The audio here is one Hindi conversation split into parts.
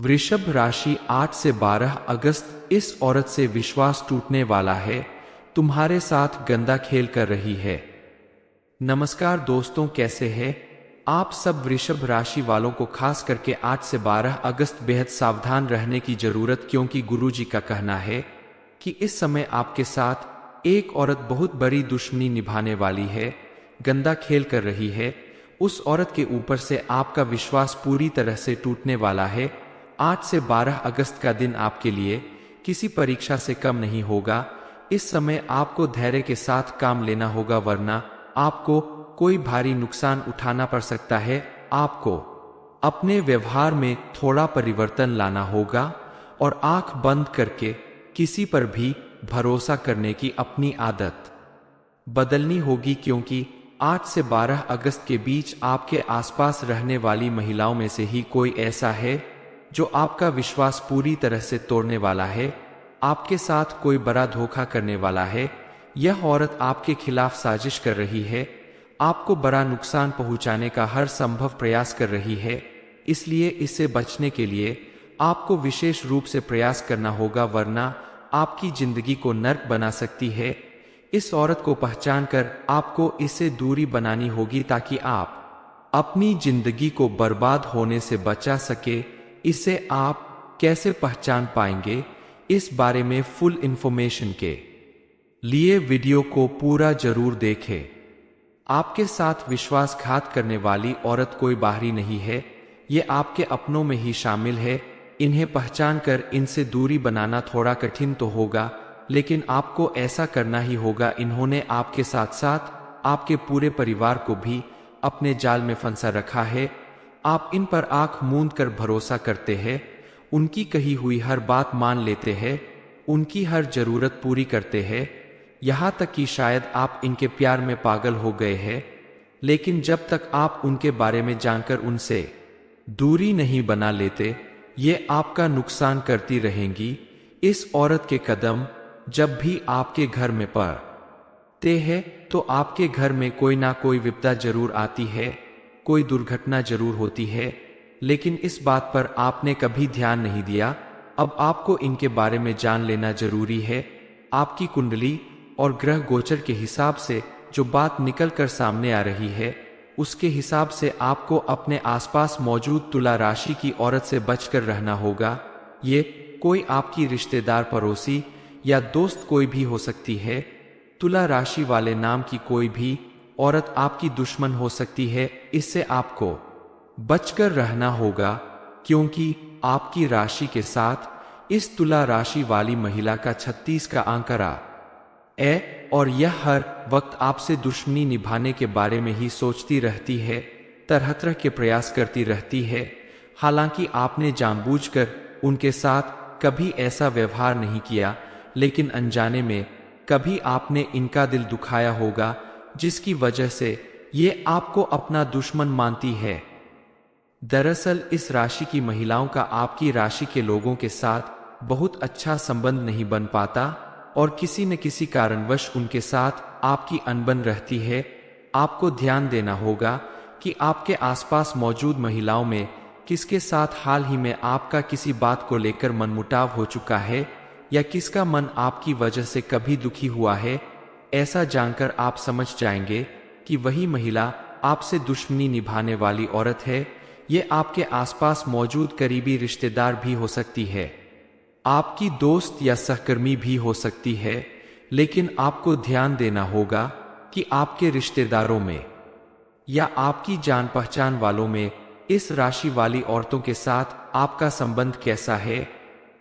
वृषभ राशि 8 से 12 अगस्त। इस औरत से विश्वास टूटने वाला है, तुम्हारे साथ गंदा खेल कर रही है। नमस्कार दोस्तों, कैसे हैं आप सब। वृषभ राशि वालों को खास करके 8 से 12 अगस्त बेहद सावधान रहने की जरूरत, क्योंकि गुरुजी का कहना है कि इस समय आपके साथ एक औरत बहुत बड़ी दुश्मनी निभाने वाली है, गंदा खेल कर रही है। उस औरत के ऊपर से आपका विश्वास पूरी तरह से टूटने वाला है। 8 से 12 अगस्त का दिन आपके लिए किसी परीक्षा से कम नहीं होगा। इस समय आपको धैर्य के साथ काम लेना होगा, वरना आपको कोई भारी नुकसान उठाना पड़ सकता है। आपको अपने व्यवहार में थोड़ा परिवर्तन लाना होगा और आंख बंद करके किसी पर भी भरोसा करने की अपनी आदत बदलनी होगी, क्योंकि 8 से 12 अगस्त के बीच आपके आसपास रहने वाली महिलाओं में से ही कोई ऐसा है जो आपका विश्वास पूरी तरह से तोड़ने वाला है। आपके साथ कोई बड़ा धोखा करने वाला है। यह औरत आपके खिलाफ साजिश कर रही है, आपको बड़ा नुकसान पहुंचाने का हर संभव प्रयास कर रही है। इसलिए इससे बचने के लिए आपको विशेष रूप से प्रयास करना होगा, वरना आपकी जिंदगी को नर्क बना सकती है। इस औरत को पहचान कर आपको इससे दूरी बनानी होगी, ताकि आप अपनी जिंदगी को बर्बाद होने से बचा सके। इसे आप कैसे पहचान पाएंगे, इस बारे में फुल इंफॉर्मेशन के लिए वीडियो को पूरा जरूर देखें। आपके साथ विश्वासघात करने वाली औरत कोई बाहरी नहीं है, ये आपके अपनों में ही शामिल है। इन्हें पहचान कर इनसे दूरी बनाना थोड़ा कठिन तो होगा, लेकिन आपको ऐसा करना ही होगा। इन्होंने आपके साथ साथ आपके पूरे परिवार को भी अपने जाल में फंसा रखा है। आप इन पर आंख मूंद कर भरोसा करते हैं, उनकी कही हुई हर बात मान लेते हैं, उनकी हर जरूरत पूरी करते हैं, यहाँ तक कि शायद आप इनके प्यार में पागल हो गए हैं। लेकिन जब तक आप उनके बारे में जानकर उनसे दूरी नहीं बना लेते, ये आपका नुकसान करती रहेंगी। इस औरत के कदम जब भी आपके घर में पड़ते हैं, तो आपके घर में कोई ना कोई विपदा जरूर आती है, कोई दुर्घटना जरूर होती है। लेकिन इस बात पर आपने कभी ध्यान नहीं दिया। अब आपको इनके बारे में जान लेना जरूरी है। आपकी कुंडली और ग्रह गोचर के हिसाब से जो बात निकल कर सामने आ रही है, उसके हिसाब से आपको अपने आसपास मौजूद तुला राशि की औरत से बचकर रहना होगा। ये कोई आपकी रिश्तेदार, पड़ोसी या दोस्त कोई भी हो सकती है। तुला राशि वाले नाम की कोई भी औरत आपकी दुश्मन हो सकती है। इससे आपको बचकर रहना होगा, क्योंकि आपकी राशि के साथ इस तुला राशि वाली महिला का 36 का आंकड़ा है, और यह हर वक्त आपसे दुश्मनी निभाने के बारे में ही सोचती रहती है, तरह तरह के प्रयास करती रहती है। हालांकि आपने जानबूझकर उनके साथ कभी ऐसा व्यवहार नहीं किया, लेकिन अनजाने में कभी आपने इनका दिल दुखाया होगा, जिसकी वजह से ये आपको अपना दुश्मन मानती है। दरअसल इस राशि की महिलाओं का आपकी राशि के लोगों के साथ बहुत अच्छा संबंध नहीं बन पाता, और किसी न किसी कारणवश उनके साथ आपकी अनबन रहती है। आपको ध्यान देना होगा कि आपके आसपास मौजूद महिलाओं में किसके साथ हाल ही में आपका किसी बात को लेकर मनमुटाव हो चुका है, या किसका मन आपकी वजह से कभी दुखी हुआ है। ऐसा जानकर आप समझ जाएंगे कि वही महिला आपसे दुश्मनी निभाने वाली औरत है। ये आपके आसपास मौजूद करीबी रिश्तेदार भी हो सकती है, आपकी दोस्त या सहकर्मी भी हो सकती है। लेकिन आपको ध्यान देना होगा कि आपके रिश्तेदारों में या आपकी जान पहचान वालों में इस राशि वाली औरतों के साथ आपका संबंध कैसा है।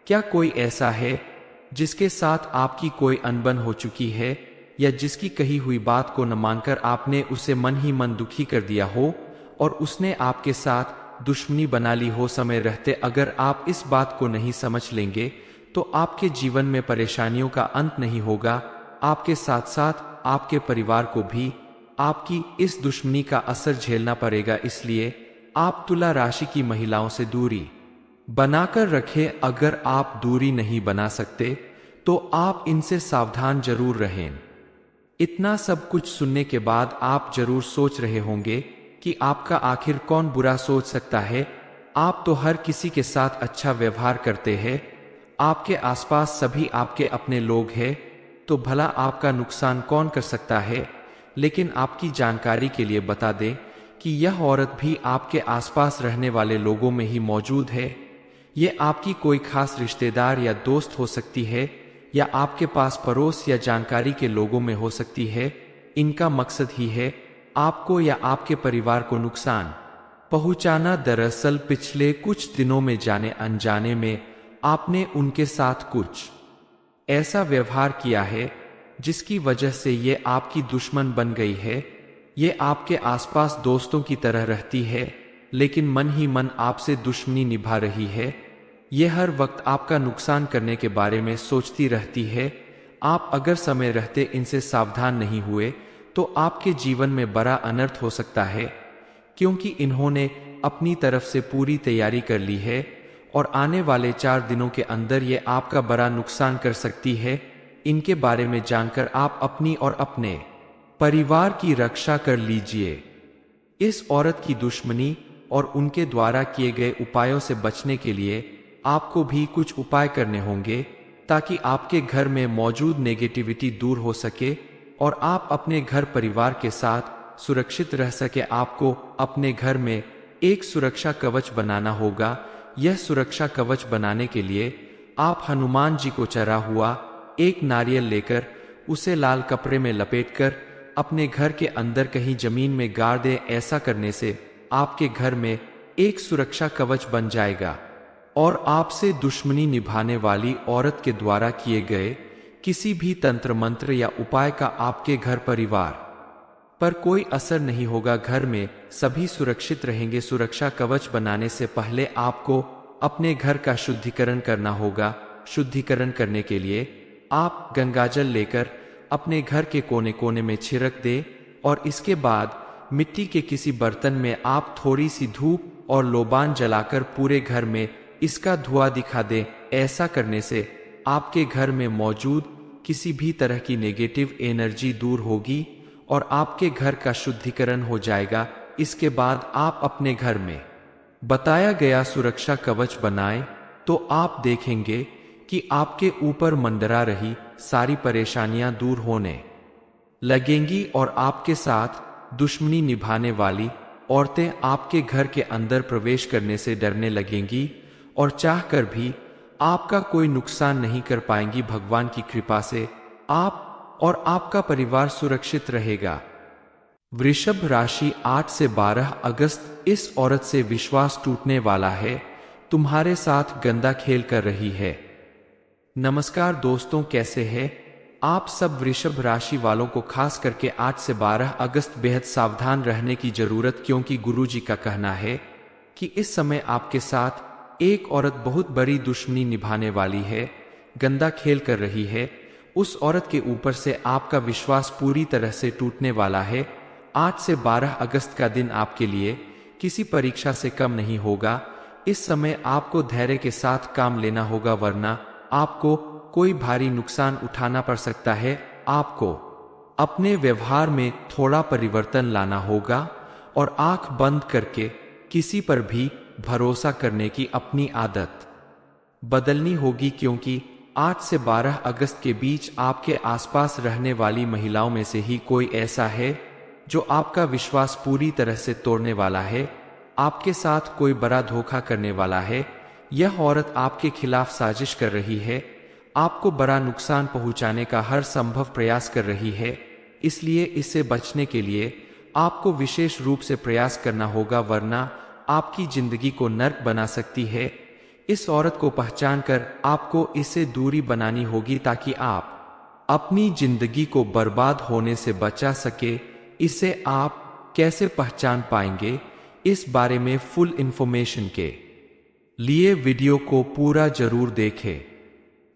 क्या कोई ऐसा है जिसके साथ आपकी कोई अनबन हो चुकी है, या जिसकी कही हुई बात को न मानकर आपने उसे मन ही मन दुखी कर दिया हो और उसने आपके साथ दुश्मनी बना ली हो समय रहते। अगर आप इस बात को नहीं समझ लेंगे तो आपके जीवन में परेशानियों का अंत नहीं होगा। आपके साथ साथ आपके परिवार को भी आपकी इस दुश्मनी का असर झेलना पड़ेगा। इसलिए आप तुला राशि की महिलाओं से दूरी बनाकर रखें। अगर आप दूरी नहीं बना सकते तो आप इनसे सावधान जरूर रहें। इतना सब कुछ सुनने के बाद आप जरूर सोच रहे होंगे कि आपका आखिर कौन बुरा सोच सकता है। आप तो हर किसी के साथ अच्छा व्यवहार करते हैं, आपके आसपास सभी आपके अपने लोग हैं, तो भला आपका नुकसान कौन कर सकता है। लेकिन आपकी जानकारी के लिए बता दें कि यह औरत भी आपके आसपास रहने वाले लोगों में ही मौजूद है। ये आपकी कोई खास रिश्तेदार या दोस्त हो सकती है, या आपके पास पड़ोस या जानकारी के लोगों में हो सकती है। इनका मकसद ही है आपको या आपके परिवार को नुकसान पहुंचाना। दरअसल पिछले कुछ दिनों में जाने अनजाने में आपने उनके साथ कुछ ऐसा व्यवहार किया है जिसकी वजह से ये आपकी दुश्मन बन गई है। ये आपके आसपास दोस्तों की तरह रहती है, लेकिन मन ही मन आपसे दुश्मनी निभा रही है। ये हर वक्त आपका नुकसान करने के बारे में सोचती रहती है। आप अगर समय रहते इनसे सावधान नहीं हुए तो आपके जीवन में बड़ा अनर्थ हो सकता है, क्योंकि इन्होंने अपनी तरफ से पूरी तैयारी कर ली है और आने वाले 4 दिनों के अंदर ये आपका बड़ा नुकसान कर सकती है। इनके बारे में जानकर आप अपनी और अपने परिवार की रक्षा कर लीजिए। इस औरत की दुश्मनी और उनके द्वारा किए गए उपायों से बचने के लिए आपको भी कुछ उपाय करने होंगे, ताकि आपके घर में मौजूद नेगेटिविटी दूर हो सके और आप अपने घर परिवार के साथ सुरक्षित रह सके। आपको अपने घर में एक सुरक्षा कवच बनाना होगा। यह सुरक्षा कवच बनाने के लिए आप हनुमान जी को चढ़ा हुआ एक नारियल लेकर उसे लाल कपड़े में लपेटकर अपने घर के अंदर कहीं जमीन में गाड़ दें। ऐसा करने से आपके घर में एक सुरक्षा कवच बन जाएगा और आपसे दुश्मनी निभाने वाली औरत के द्वारा किए गए किसी भी तंत्र मंत्र या उपाय का आपके घर परिवार पर कोई असर नहीं होगा। घर में सभी सुरक्षित रहेंगे। सुरक्षा कवच बनाने से पहले आपको अपने घर का शुद्धिकरण करना होगा। शुद्धिकरण करने के लिए आप गंगाजल लेकर अपने घर के कोने कोने में छिड़क दें और इसके बाद मिट्टी के किसी बर्तन में आप थोड़ी सी धूप और लोबान जलाकर पूरे घर में इसका धुआं दिखा दें। ऐसा करने से आपके घर में मौजूद किसी भी तरह की नेगेटिव एनर्जी दूर होगी और आपके घर का शुद्धिकरण हो जाएगा। इसके बाद आप अपने घर में बताया गया सुरक्षा कवच बनाएं तो आप देखेंगे कि आपके ऊपर मंडरा रही सारी परेशानियां दूर होने लगेंगी और आपके साथ दुश्मनी निभाने वाली औरतें आपके घर के अंदर प्रवेश करने से डरने लगेंगी और चाहकर भी आपका कोई नुकसान नहीं कर पाएंगी। भगवान की कृपा से आप और आपका परिवार सुरक्षित रहेगा। वृषभ राशि 8 से 12 अगस्त इस औरत से विश्वास टूटने वाला है, तुम्हारे साथ गंदा खेल कर रही है। नमस्कार दोस्तों, कैसे हैं आप सब। वृषभ राशि वालों को खास करके 8 से 12 अगस्त बेहद सावधान रहने की जरूरत, क्योंकि गुरुजी का कहना है कि इस समय आपके साथ एक औरत बहुत बड़ी दुश्मनी निभाने वाली है, गंदा खेल कर रही है। उस औरत के ऊपर से आपका विश्वास पूरी तरह से टूटने वाला है। 8 से 12 अगस्त का दिन आपके लिए किसी परीक्षा से कम नहीं होगा। इस समय आपको धैर्य के साथ काम लेना होगा, वरना आपको कोई भारी नुकसान उठाना पड़ सकता है। आपको अपने व्यवहार में थोड़ा परिवर्तन लाना होगा और आंख बंद करके किसी पर भी भरोसा करने की अपनी आदत बदलनी होगी, क्योंकि 8 से 12 अगस्त के बीच आपके आसपास रहने वाली महिलाओं में से ही कोई ऐसा है जो आपका विश्वास पूरी तरह से तोड़ने वाला है। आपके साथ कोई बड़ा धोखा करने वाला है। यह औरत आपके खिलाफ साजिश कर रही है, आपको बड़ा नुकसान पहुंचाने का हर संभव प्रयास कर रही है। इसलिए इससे बचने के लिए आपको विशेष रूप से प्रयास करना होगा, वरना आपकी जिंदगी को नर्क बना सकती है। इस औरत को पहचान कर आपको इससे दूरी बनानी होगी, ताकि आप अपनी जिंदगी को बर्बाद होने से बचा सके। इसे आप कैसे पहचान पाएंगे, इस बारे में फुल इंफॉर्मेशन के लिए वीडियो को पूरा जरूर देखें।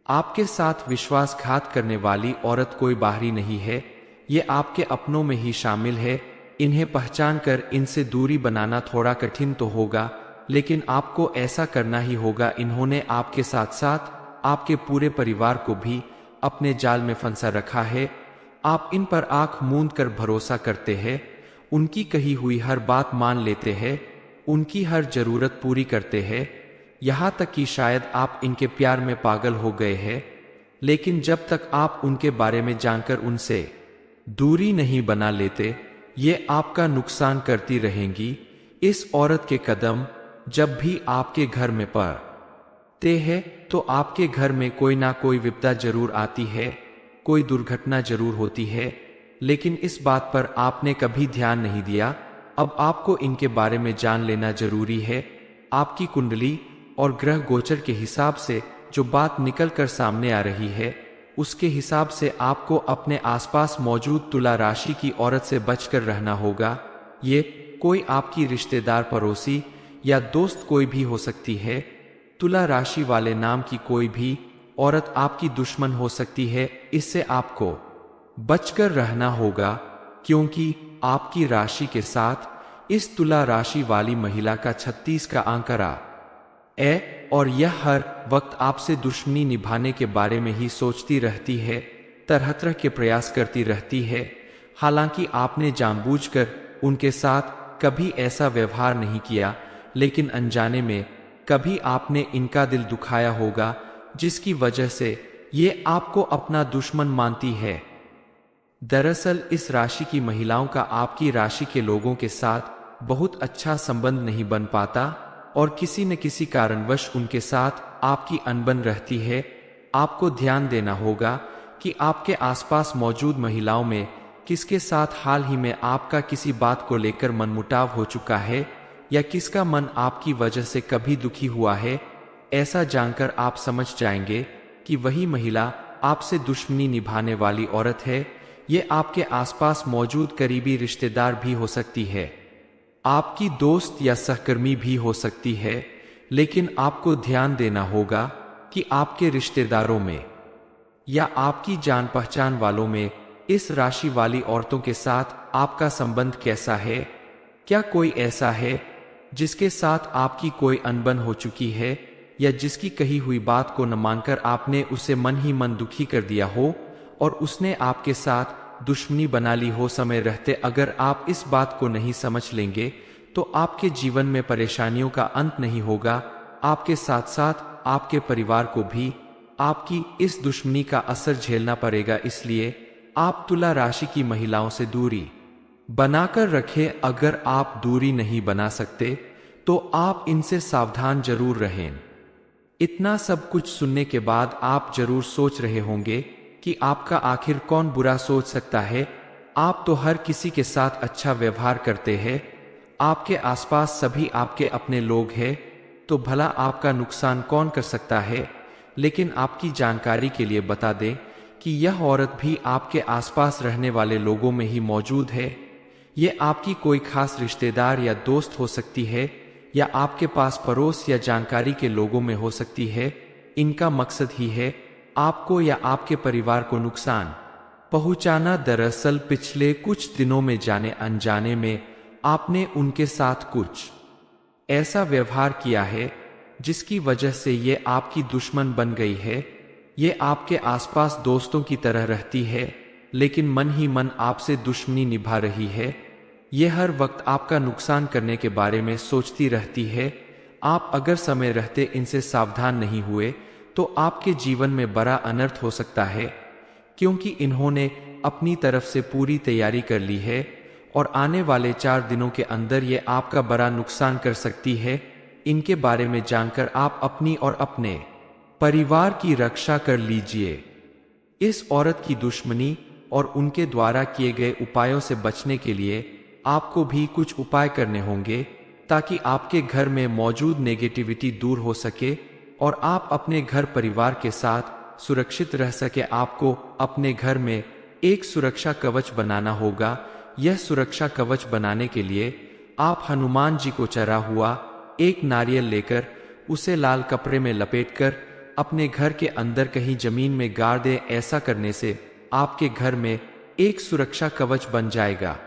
आपके साथ विश्वासघात करने वाली औरत कोई बाहरी नहीं है, ये आपके अपनों में ही शामिल है। इन्हें पहचान कर इनसे दूरी बनाना थोड़ा कठिन तो होगा, लेकिन आपको ऐसा करना ही होगा। इन्होंने आपके साथ साथ आपके पूरे परिवार को भी अपने जाल में फंसा रखा है। आप इन पर आंख मूंद कर भरोसा करते हैं, उनकी कही हुई हर बात मान लेते हैं उनकी हर जरूरत पूरी करते हैं, यहाँ तक कि शायद आप इनके प्यार में पागल हो गए हैं। लेकिन जब तक आप उनके बारे में जानकर उनसे दूरी नहीं बना लेते, ये आपका नुकसान करती रहेंगी। इस औरत के कदम जब भी आपके घर में पड़ते हैं तो आपके घर में कोई ना कोई विपदा जरूर आती है, कोई दुर्घटना जरूर होती है, लेकिन इस बात पर आपने कभी ध्यान नहीं दिया। अब आपको इनके बारे में जान लेना जरूरी है। आपकी कुंडली और ग्रह गोचर के हिसाब से जो बात निकल कर सामने आ रही है, उसके हिसाब से आपको अपने आसपास मौजूद तुला राशि की औरत से बचकर रहना होगा। ये कोई आपकी रिश्तेदार, पड़ोसी या दोस्त कोई भी हो सकती है। तुला राशि वाले नाम की कोई भी औरत आपकी दुश्मन हो सकती है। इससे आपको बचकर रहना होगा, क्योंकि आपकी राशि के साथ इस तुला राशि वाली महिला का 36 का आंकड़ा है और यह हर वक्त आपसे दुश्मनी निभाने के बारे में ही सोचती रहती है, तरह तरह के प्रयास करती रहती है। हालांकि आपने जानबूझकर उनके साथ कभी ऐसा व्यवहार नहीं किया, लेकिन अनजाने में कभी आपने इनका दिल दुखाया होगा, जिसकी वजह से ये आपको अपना दुश्मन मानती है। दरअसल इस राशि की महिलाओं का आपकी राशि के लोगों के साथ बहुत अच्छा संबंध नहीं बन पाता और किसी न किसी कारणवश उनके साथ आपकी अनबन रहती है। आपको ध्यान देना होगा कि आपके आसपास मौजूद महिलाओं में किसके साथ हाल ही में आपका किसी बात को लेकर मनमुटाव हो चुका है या किसका मन आपकी वजह से कभी दुखी हुआ है। ऐसा जानकर आप समझ जाएंगे कि वही महिला आपसे दुश्मनी निभाने वाली औरत है। ये आपके आसपास मौजूद करीबी रिश्तेदार भी हो सकती है, आपकी दोस्त या सहकर्मी भी हो सकती है। लेकिन आपको ध्यान देना होगा कि आपके रिश्तेदारों में या आपकी जान पहचान वालों में इस राशि वाली औरतों के साथ आपका संबंध कैसा है। क्या कोई ऐसा है जिसके साथ आपकी कोई अनबन हो चुकी है या जिसकी कही हुई बात को न मानकर आपने उसे मन ही मन दुखी कर दिया हो और उसने आपके साथ दुश्मनी बना ली हो समय रहते। अगर आप इस बात को नहीं समझ लेंगे तो आपके जीवन में परेशानियों का अंत नहीं होगा। आपके साथ साथ आपके परिवार को भी आपकी इस दुश्मनी का असर झेलना पड़ेगा। इसलिए आप तुला राशि की महिलाओं से दूरी बनाकर रखें। अगर आप दूरी नहीं बना सकते तो आप इनसे सावधान जरूर रहें। इतना सब कुछ सुनने के बाद आप जरूर सोच रहे होंगे कि आपका आखिर कौन बुरा सोच सकता है। आप तो हर किसी के साथ अच्छा व्यवहार करते हैं, आपके आसपास सभी आपके अपने लोग हैं, तो भला आपका नुकसान कौन कर सकता है। लेकिन आपकी जानकारी के लिए बता दें कि यह औरत भी आपके आसपास रहने वाले लोगों में ही मौजूद है। ये आपकी कोई खास रिश्तेदार या दोस्त हो सकती है या आपके पास पड़ोस या जानकारी के लोगों में हो सकती है। इनका मकसद ही है आपको या आपके परिवार को नुकसान पहुंचाना। दरअसल पिछले कुछ दिनों में जाने अनजाने में आपने उनके साथ कुछ ऐसा व्यवहार किया है जिसकी वजह से ये आपकी दुश्मन बन गई है। ये आपके आसपास दोस्तों की तरह रहती है, लेकिन मन ही मन आपसे दुश्मनी निभा रही है। ये हर वक्त आपका नुकसान करने के बारे में सोचती रहती है। आप अगर समय रहते इनसे सावधान नहीं हुए तो आपके जीवन में बड़ा अनर्थ हो सकता है, क्योंकि इन्होंने अपनी तरफ से पूरी तैयारी कर ली है और आने वाले 4 दिनों के अंदर ये आपका बड़ा नुकसान कर सकती है। इनके बारे में जानकर आप अपनी और अपने परिवार की रक्षा कर लीजिए। इस औरत की दुश्मनी और उनके द्वारा किए गए उपायों से बचने के लिए आपको भी कुछ उपाय करने होंगे, ताकि आपके घर में मौजूद नेगेटिविटी दूर हो सके और आप अपने घर परिवार के साथ सुरक्षित रह सके। आपको अपने घर में एक सुरक्षा कवच बनाना होगा। यह सुरक्षा कवच बनाने के लिए आप हनुमान जी को चढ़ा हुआ एक नारियल लेकर उसे लाल कपड़े में लपेटकर अपने घर के अंदर कहीं जमीन में गाड़ दें। ऐसा करने से आपके घर में एक सुरक्षा कवच बन जाएगा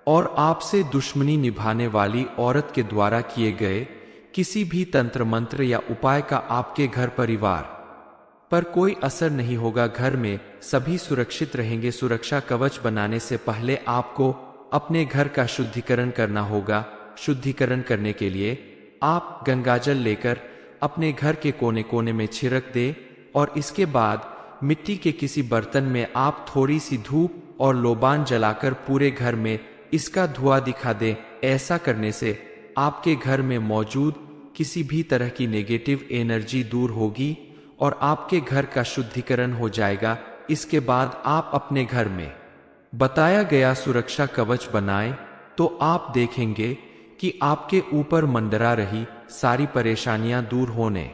और आपसे दुश्मनी निभाने वाली औरत के द्वारा किए गए किसी भी तंत्र मंत्र या उपाय का आपके घर परिवार पर कोई असर नहीं होगा। घर में सभी सुरक्षित रहेंगे। सुरक्षा कवच बनाने से पहले आपको अपने घर का शुद्धिकरण करना होगा। शुद्धिकरण करने के लिए आप गंगाजल लेकर अपने घर के कोने कोने में छिड़क दे और इसके बाद मिट्टी के किसी बर्तन में आप थोड़ी सी धूप और लोबान जलाकर पूरे घर में इसका धुआं दिखा दे। ऐसा करने से आपके घर में मौजूद किसी भी तरह की नेगेटिव एनर्जी दूर होगी और आपके घर का शुद्धिकरण हो जाएगा। इसके बाद आप अपने घर में बताया गया सुरक्षा कवच बनाएं तो आप देखेंगे कि आपके ऊपर मंडरा रही सारी परेशानियां दूर होने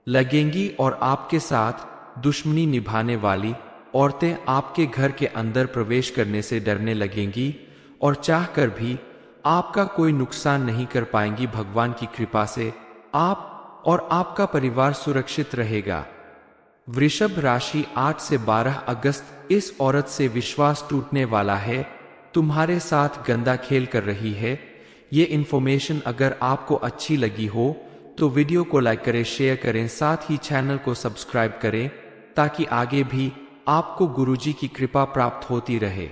लगेंगी और आपके साथ दुश्मनी निभाने वाली औरतें आपके घर के अंदर प्रवेश करने से डरने लगेंगी और चाहकर भी आपका कोई नुकसान नहीं कर पाएंगी। भगवान की कृपा से आप और आपका परिवार सुरक्षित रहेगा। वृषभ राशि 8 से 12 अगस्त इस औरत से विश्वास टूटने वाला है, तुम्हारे साथ गंदा खेल कर रही है। ये इन्फॉर्मेशन अगर आपको अच्छी लगी हो तो वीडियो को लाइक करें, शेयर करें, साथ ही चैनल को सब्सक्राइब करें ताकि आगे भी आपको गुरुजी की कृपा प्राप्त होती रहे।